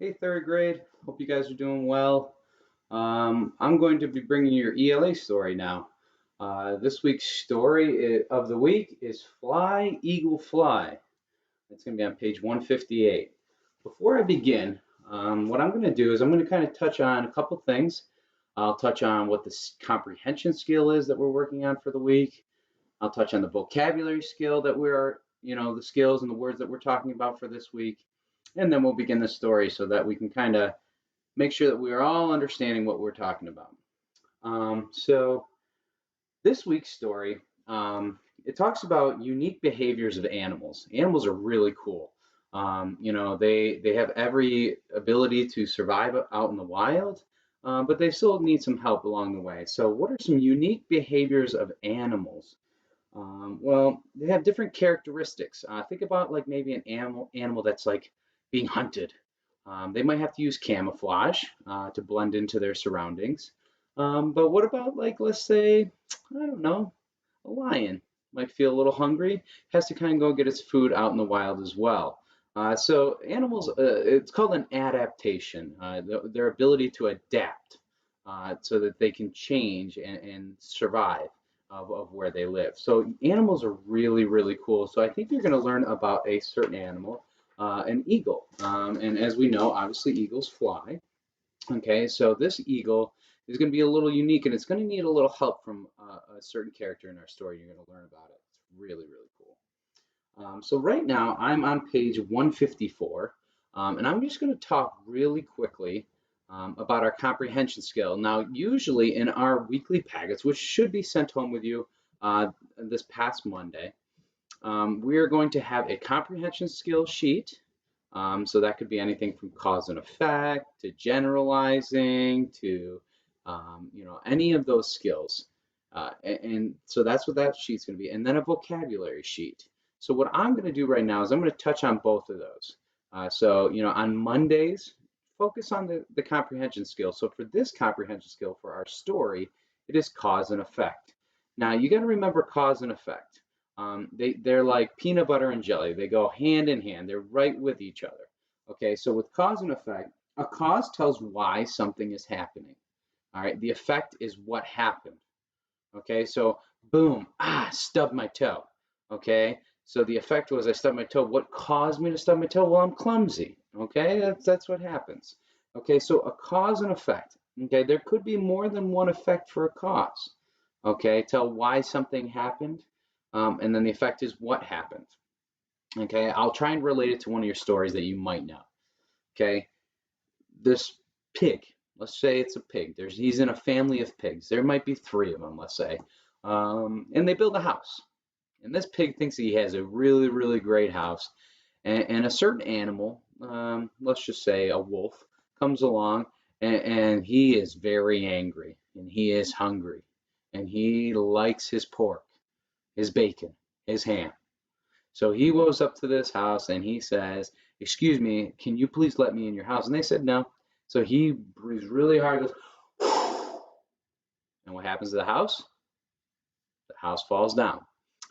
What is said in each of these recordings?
Hey, third grade. Hope you guys are doing well. I'm going to be bringing your ELA story now. This week's story of the week is Fly, Eagle, Fly. It's going to be on page 158. Before I begin, what I'm going to do is I'm going to kind of touch on a couple things. I'll touch on what the comprehension skill is that we're working on for the week. I'll touch on the vocabulary skill that the skills and the words that we're talking about for this week. And then we'll begin the story so that we can kind of make sure that we are all understanding what we're talking about. So this week's story, it talks about unique behaviors of animals. Animals are really cool. They have every ability to survive out in the wild, but they still need some help along the way. So what are some unique behaviors of animals? Well, they have different characteristics. Think about like maybe an animal that's like being hunted. They might have to use camouflage to blend into their surroundings. But what about like, let's say, I don't know, a lion might feel a little hungry, has to kind of go get its food out in the wild as well. So animals, it's called an adaptation, their ability to adapt so that they can change and survive of where they live. So animals are really, really cool. So I think you're going to learn about a certain animal, an eagle. And as we know, obviously eagles fly. Okay, so this eagle is going to be a little unique, and it's going to need a little help from a certain character in our story. You're going to learn about it. It's really, really cool. So right now I'm on page 154, and I'm just going to talk really quickly about our comprehension skill. Now, usually in our weekly packets, which should be sent home with you this past Monday, we are going to have a comprehension skill sheet. So that could be anything from cause and effect to generalizing to any of those skills. And so that's what that sheet's going to be. And then a vocabulary sheet. So what I'm going to do right now is I'm going to touch on both of those. On Mondays, focus on the comprehension skill. So for this comprehension skill for our story, it is cause and effect. Now you got to remember cause and effect. They're like peanut butter and jelly. They go hand in hand. They're right with each other. Okay, so with cause and effect, a cause tells why something is happening. All right, the effect is what happened. Okay, so boom, stubbed my toe. Okay, so the effect was I stubbed my toe. What caused me to stub my toe? Well, I'm clumsy. Okay, that's what happens. Okay, so a cause and effect. Okay, there could be more than one effect for a cause. Okay, tell why something happened, and then the effect is what happened. Okay, I'll try and relate it to one of your stories that you might know. Okay, this pig, let's say it's a pig. He's in a family of pigs. There might be 3 of them, let's say. And they build a house. And this pig thinks he has a really, really great house. And a certain animal, let's just say a wolf, comes along and he is very angry and he is hungry and he likes his pork, his bacon, his ham. So he goes up to this house and he says, "Excuse me, can you please let me in your house?" And they said no. So he breathes really hard, goes, and what happens to the house? The house falls down.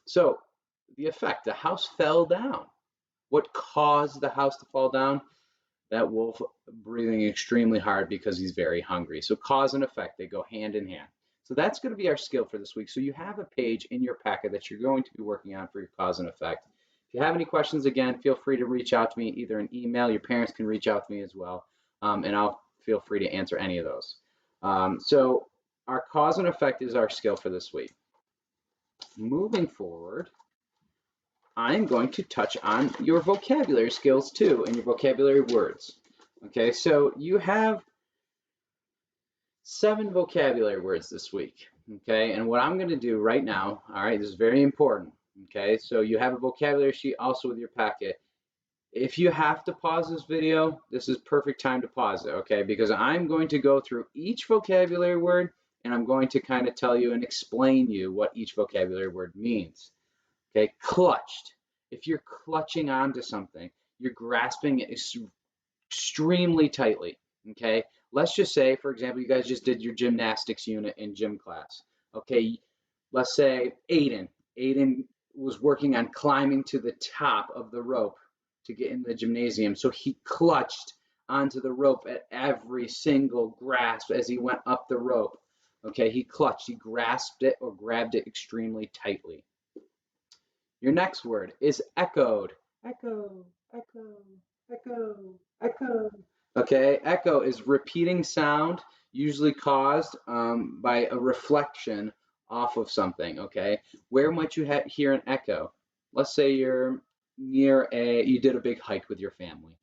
So the effect, the house fell down. What caused the house to fall down? That wolf breathing extremely hard because he's very hungry. So cause and effect, they go hand in hand. So that's going to be our skill for this week. So you have a page in your packet that you're going to be working on for your cause and effect. If you have any questions, again, feel free to reach out to me, either an email. Your parents can reach out to me as well, and I'll feel free to answer any of those. So our cause and effect is our skill for this week. Moving forward, I'm going to touch on your vocabulary skills too, and your vocabulary words. Okay, so you have 7 vocabulary words this week. Okay, and what I'm going to do right now, all right, this is very important. Okay, so you have a vocabulary sheet also with your packet. If you have to pause this video, this is perfect time to pause it, okay? Because I'm going to go through each vocabulary word and I'm going to kind of tell you and explain you what each vocabulary word means. Okay, clutched. If you're clutching onto something, you're grasping it extremely tightly, okay? Let's just say, for example, you guys just did your gymnastics unit in gym class. Okay, let's say Aiden was working on climbing to the top of the rope to get in the gymnasium. So he clutched onto the rope at every single grasp as he went up the rope. Okay, he clutched, he grasped it or grabbed it extremely tightly. Your next word is echoed. Echo, echo, echo, echo. Okay, echo is repeating sound, usually caused by a reflection off of something. Okay, where might you hear an echo? Let's say you're you did a big hike with your family.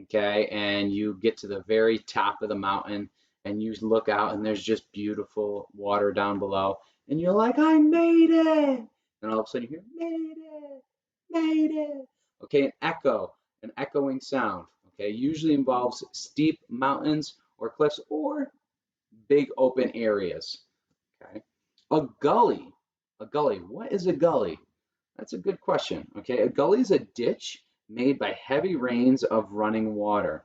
Okay, and you get to the very top of the mountain and you look out and there's just beautiful water down below, and you're like, I made it! And all of a sudden you hear, made it, made it. Okay, an echoing sound. Okay, usually involves steep mountains or cliffs or big open areas. Okay, a gully. A gully. What is a gully? That's a good question. Okay, a gully is a ditch made by heavy rains of running water.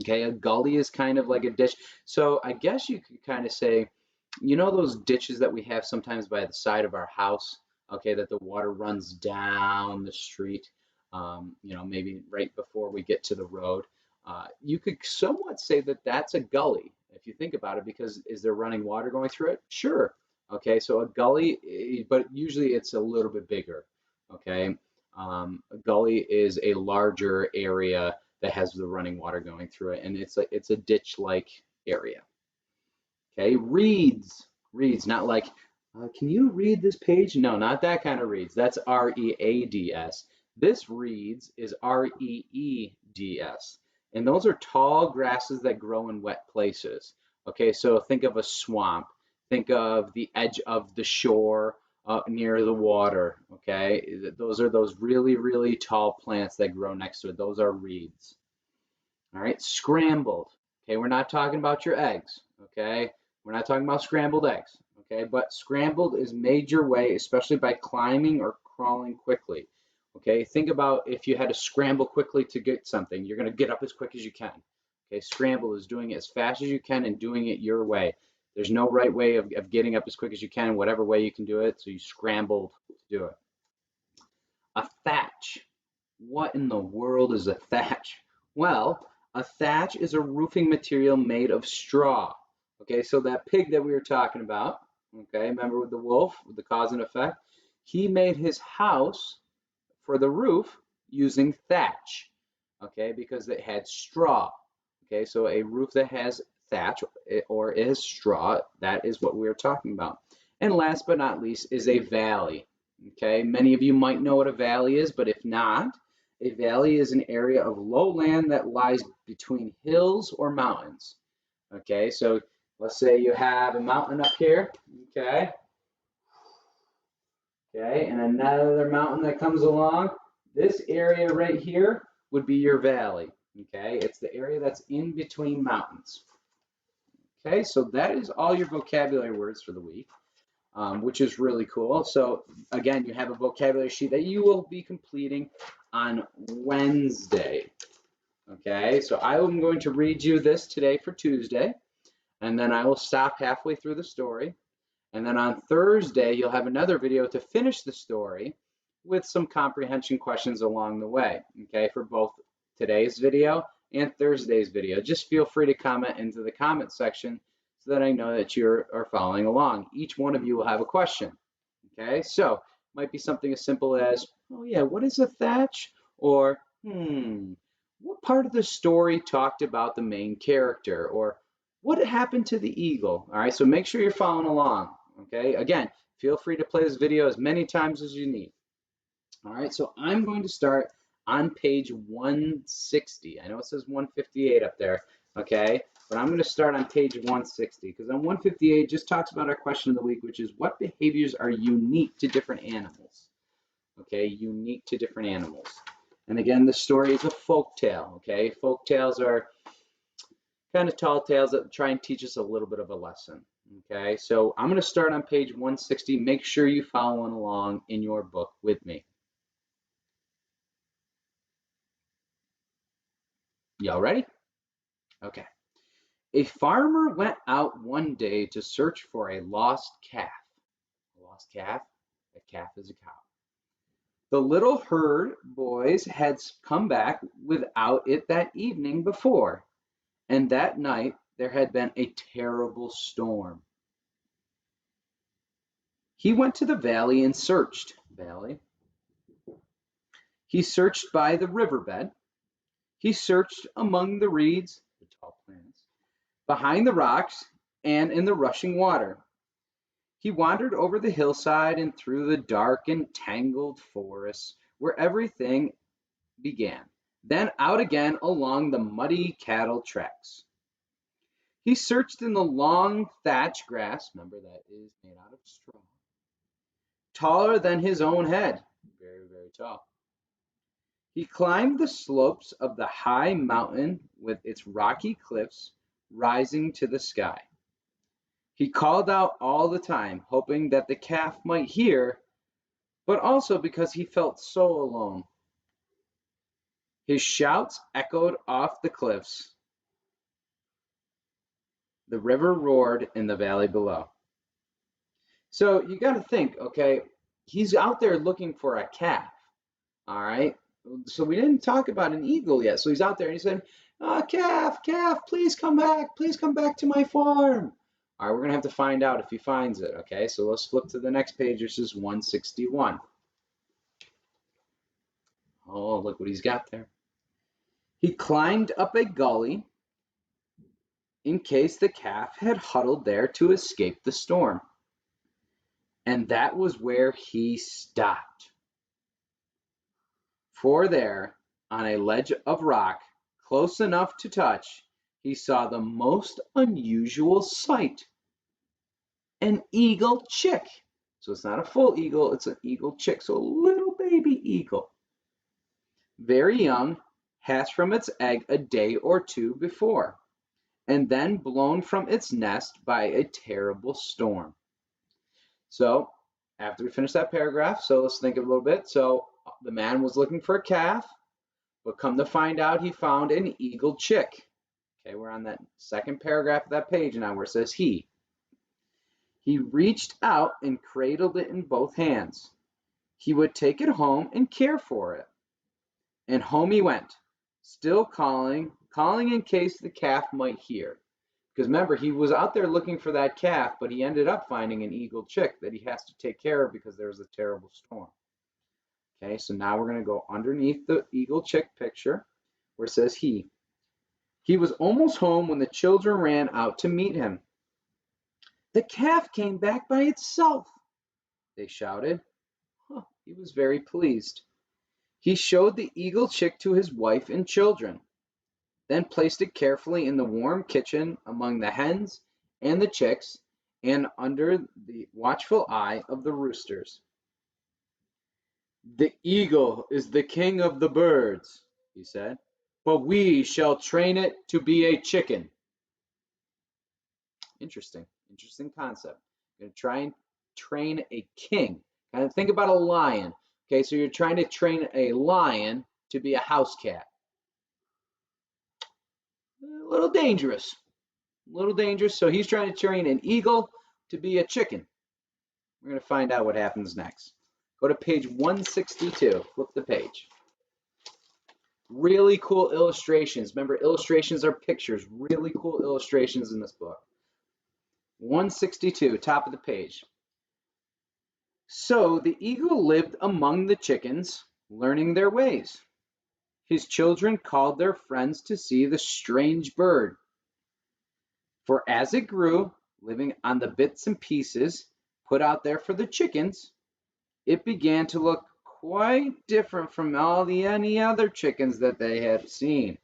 Okay, a gully is kind of like a ditch. So I guess you could kind of say, you know, those ditches that we have sometimes by the side of our house, okay, that the water runs down the street, you know, maybe right before we get to the road. You could somewhat say that that's a gully if you think about it, because is there running water going through it? Sure. Okay, so a gully, but usually it's a little bit bigger. Okay, a gully is a larger area that has the running water going through it, and it's a ditch-like area. Okay, reads, not like, can you read this page? No, not that kind of reads. That's R-E-A-D-S. This reeds is R-E-E-D-S. And those are tall grasses that grow in wet places. Okay, so think of a swamp. Think of the edge of the shore near the water. Okay, those are those really, really tall plants that grow next to it. Those are reeds. All right, scrambled. Okay, we're not talking about your eggs. Okay, we're not talking about scrambled eggs. Okay, but scrambled is made your way, especially by climbing or crawling quickly. Okay, think about if you had to scramble quickly to get something, you're going to get up as quick as you can. Okay, scramble is doing it as fast as you can and doing it your way. There's no right way of getting up as quick as you can, whatever way you can do it, so you scrambled to do it. A thatch. What in the world is a thatch? Well, a thatch is a roofing material made of straw. Okay, so that pig that we were talking about, okay, remember with the wolf, with the cause and effect, he made his house for the roof using thatch, okay, because it had straw. Okay, so a roof that has thatch or is straw, that is what we're talking about. And last but not least is a valley. Okay, many of you might know what a valley is, but if not, a valley is an area of lowland that lies between hills or mountains. Okay, so let's say you have a mountain up here, okay, and another mountain that comes along. This area right here would be your valley. Okay, it's the area that's in between mountains. Okay, so that is all your vocabulary words for the week, which is really cool. So again, you have a vocabulary sheet that you will be completing on Wednesday. Okay, so I am going to read you this today for Tuesday, and then I will stop halfway through the story. And then on Thursday, you'll have another video to finish the story with some comprehension questions along the way, okay, for both today's video and Thursday's video. Just feel free to comment into the comment section so that I know that you are following along. Each one of you will have a question, okay? So it might be something as simple as, oh yeah, what is a thatch? Or, what part of the story talked about the main character? Or what happened to the eagle? All right, so make sure you're following along, okay? Again, feel free to play this video as many times as you need. All right, so I'm going to start on page 160. I know it says 158 up there, okay? But I'm going to start on page 160 because on 158 just talks about our question of the week, which is what behaviors are unique to different animals? Okay, unique to different animals. And again, the story is a folk tale, okay? Folk tales are kind of tall tales that try and teach us a little bit of a lesson, okay? So I'm going to start on page 160. Make sure you follow along in your book with me. Y'all ready? Okay. A farmer went out one day to search for a lost calf. A lost calf? A calf is a cow. The little herd boys had come back without it that evening before, and that night there had been a terrible storm. He went to the valley and searched. Valley. He searched by the riverbed. He searched among the reeds, the tall plants, behind the rocks, and in the rushing water. He wandered over the hillside and through the dark and tangled forests where everything began, then out again along the muddy cattle tracks. He searched in the long thatch grass, remember that is made out of straw, taller than his own head, very, very tall. He climbed the slopes of the high mountain with its rocky cliffs rising to the sky. He called out all the time, hoping that the calf might hear, but also because he felt so alone. His shouts echoed off the cliffs. The river roared in the valley below. So you got to think, okay, he's out there looking for a calf, all right? So we didn't talk about an eagle yet. So he's out there and he said, oh, calf, calf, please come back to my farm. All right, we're going to have to find out if he finds it, okay? So let's flip to the next page, which is 161. Oh, look what he's got there. He climbed up a gully in case the calf had huddled there to escape the storm. And that was where he stopped. For there, on a ledge of rock, close enough to touch, he saw the most unusual sight. An eagle chick. So it's not a full eagle, it's an eagle chick, so a little baby eagle. Very young, hatched from its egg a day or two before, and then blown from its nest by a terrible storm. So after we finish that paragraph, so let's think a little bit. So the man was looking for a calf, but come to find out he found an eagle chick. Okay, we're on that second paragraph of that page now where it says he. He reached out and cradled it in both hands. He would take it home and care for it. And home he went, still calling in case the calf might hear. Because remember, he was out there looking for that calf, but he ended up finding an eagle chick that he has to take care of because there was a terrible storm. Okay, so now we're going to go underneath the eagle chick picture where it says he. He was almost home when the children ran out to meet him. The calf came back by itself, they shouted. He was very pleased. He showed the eagle chick to his wife and children, then placed it carefully in the warm kitchen among the hens and the chicks and under the watchful eye of the roosters. The eagle is the king of the birds, he said, but we shall train it to be a chicken. Interesting concept. You're going to try and train a king. Kind of think about a lion. Okay, so you're trying to train a lion to be a house cat. A little dangerous. So he's trying to train an eagle to be a chicken. We're going to find out what happens next. Go to page 162. Flip the page. Really cool illustrations. Remember, illustrations are pictures. Really cool illustrations in this book. 162, top of the page. So the eagle lived among the chickens, learning their ways. His children called their friends to see the strange bird. For as it grew, living on the bits and pieces put out there for the chickens, it began to look quite different from any other chickens that they had seen.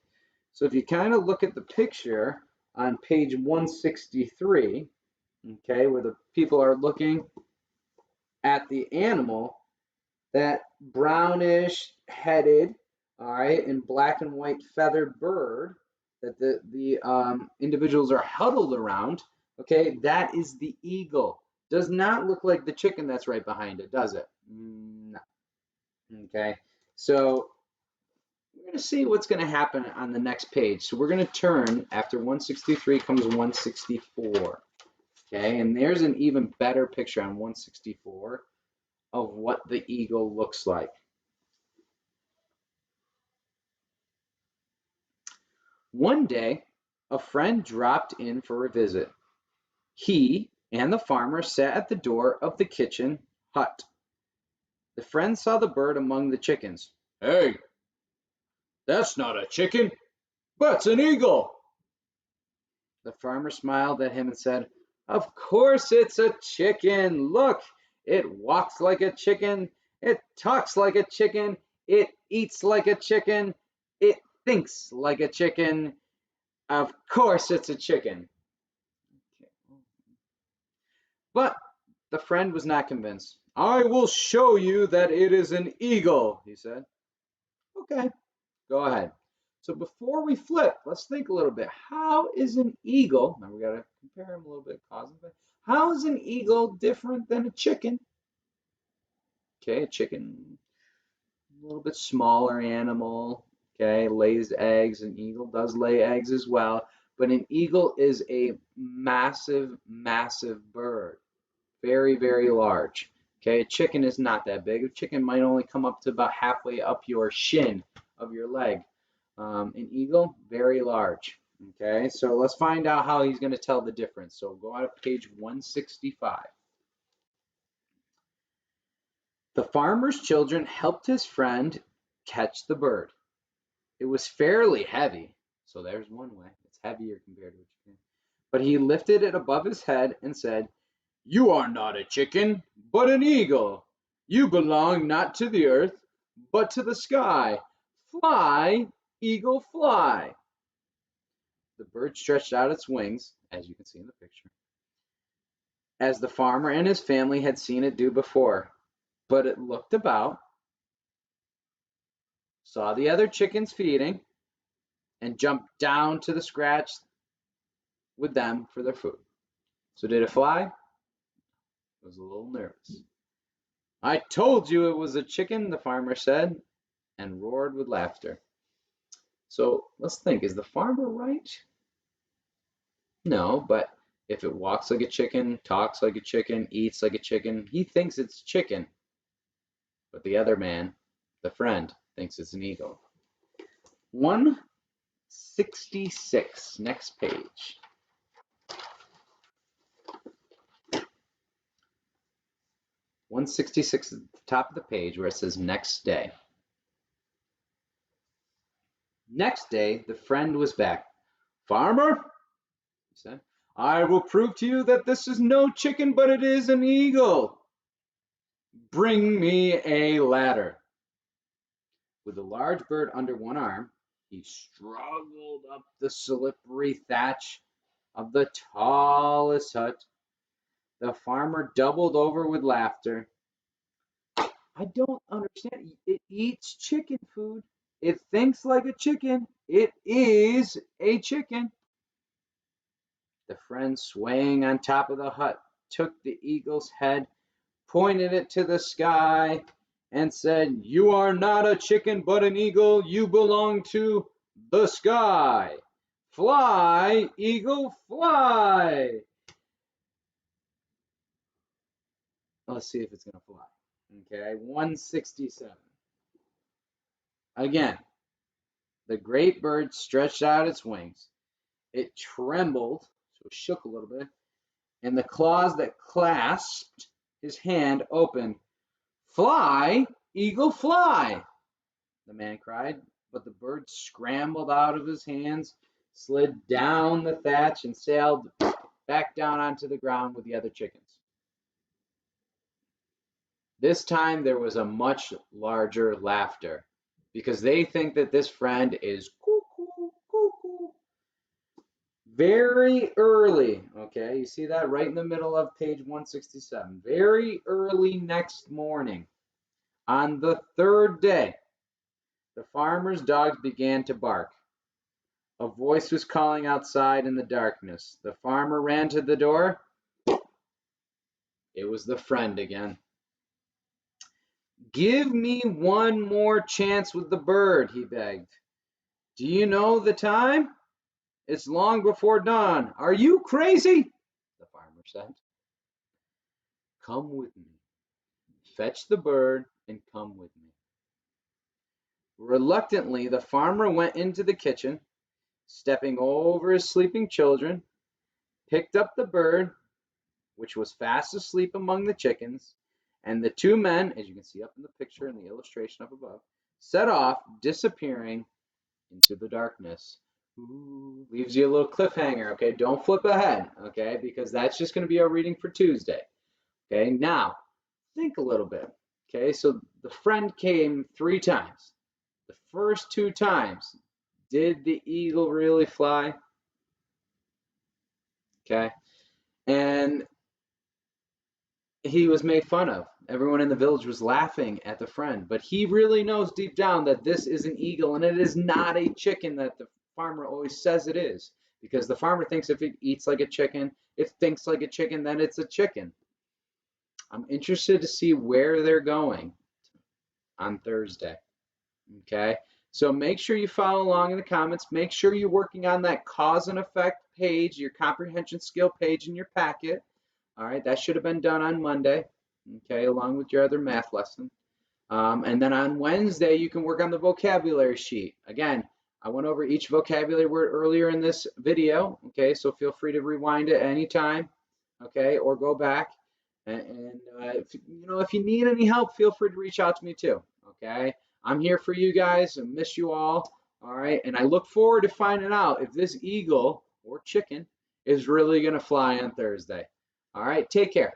So if you kind of look at the picture on page 163, okay, where the people are looking at the animal, that brownish headed, all right, and black and white feathered bird that the individuals are huddled around, okay, that is the eagle. Does not look like the chicken that's right behind it, does it? No. Okay, so we're going to see what's going to happen on the next page. So we're going to turn, after 163 comes 164. Okay, and there's an even better picture on 164 of what the eagle looks like. One day, a friend dropped in for a visit. He and the farmer sat at the door of the kitchen hut. The friend saw the bird among the chickens. "Hey, that's not a chicken, that's an eagle." The farmer smiled at him and said, "Of course it's a chicken. Look, it walks like a chicken, it talks like a chicken, it eats like a chicken, it thinks like a chicken. Of course it's a chicken." But the friend was not convinced. "I will show you that it is an eagle," he said. "Okay, go ahead." So before we flip, let's think a little bit. How is an eagle, now we got to compare them a little bit, cause and effect. How is an eagle different than a chicken? Okay, a chicken, a little bit smaller animal, okay, lays eggs. An eagle does lay eggs as well, but an eagle is a massive, massive bird. Very, very large. Okay, a chicken is not that big. A chicken might only come up to about halfway up your shin of your leg. An eagle, very large. Okay, so let's find out how he's going to tell the difference. So go out of page 165. The farmer's children helped his friend catch the bird. It was fairly heavy, so there's one way. It's heavier compared to a chicken. But he lifted it above his head and said, "You are not a chicken, but an eagle. You belong not to the earth, but to the sky. Fly, eagle, fly." The bird stretched out its wings, as you can see in the picture, as the farmer and his family had seen it do before. But it looked about, saw the other chickens feeding, and jumped down to the scratch with them for their food. So did it fly? It was a little nervous. "I told you it was a chicken," the farmer said, and roared with laughter. So let's think, is the farmer right? No, but if it walks like a chicken, talks like a chicken, eats like a chicken, he thinks it's chicken. But the other man, the friend, thinks it's an eagle. 166, next page. 166 at the top of the page where it says next day. Next day, the friend was back. "Farmer," he said, "I will prove to you that this is no chicken, but it is an eagle. Bring me a ladder." With the large bird under one arm, he struggled up the slippery thatch of the tallest hut. The farmer doubled over with laughter. "I don't understand. It eats chicken food. It thinks like a chicken. It is a chicken." The friend, swaying on top of the hut, took the eagle's head, pointed it to the sky, and said, "You are not a chicken, but an eagle. You belong to the sky. Fly, eagle, fly." Let's see if it's going to fly. Okay, 167. Again, the great bird stretched out its wings. It trembled, so it shook a little bit, and the claws that clasped his hand opened. "Fly, eagle, fly," the man cried, but the bird scrambled out of his hands, slid down the thatch, and sailed back down onto the ground with the other chickens. This time there was a much larger laughter because they think that this friend is cuckoo, cuckoo. Very early, okay, you see that right in the middle of page 167. Very early next morning, on the third day, the farmer's dogs began to bark. A voice was calling outside in the darkness. The farmer ran to the door. It was the friend again. "Give me one more chance with the bird," he begged. "Do you know the time? It's long before dawn. Are you crazy?" the farmer said. "Come with me. Fetch the bird and come with me." Reluctantly, the farmer went into the kitchen. stepping over his sleeping children, picked up the bird, which was fast asleep among the chickens, and the two men, as you can see up in the picture in the illustration up above, set off, disappearing into the darkness. Ooh, leaves you a little cliffhanger, okay? Don't flip ahead, okay? Because that's just going to be our reading for Tuesday. Okay, now think a little bit. Okay, so the friend came 3 times. The first 2 times, did the eagle really fly? Okay, and he was made fun of. Everyone in the village was laughing at the friend, but he really knows deep down that this is an eagle and it is not a chicken that the farmer always says it is. Because the farmer thinks if it eats like a chicken, it thinks like a chicken, then it's a chicken. I'm interested to see where they're going on Thursday. Okay, so make sure you follow along in the comments. Make sure you're working on that cause and effect page, your comprehension skill page in your packet. All right, that should have been done on Monday, okay, along with your other math lesson. And then on Wednesday, you can work on the vocabulary sheet. Again, I went over each vocabulary word earlier in this video, okay, so feel free to rewind it anytime, okay, or go back. And if you need any help, feel free to reach out to me too, okay? I'm here for you guys. I miss you all right? And I look forward to finding out if this eagle or chicken is really going to fly on Thursday. All right, take care.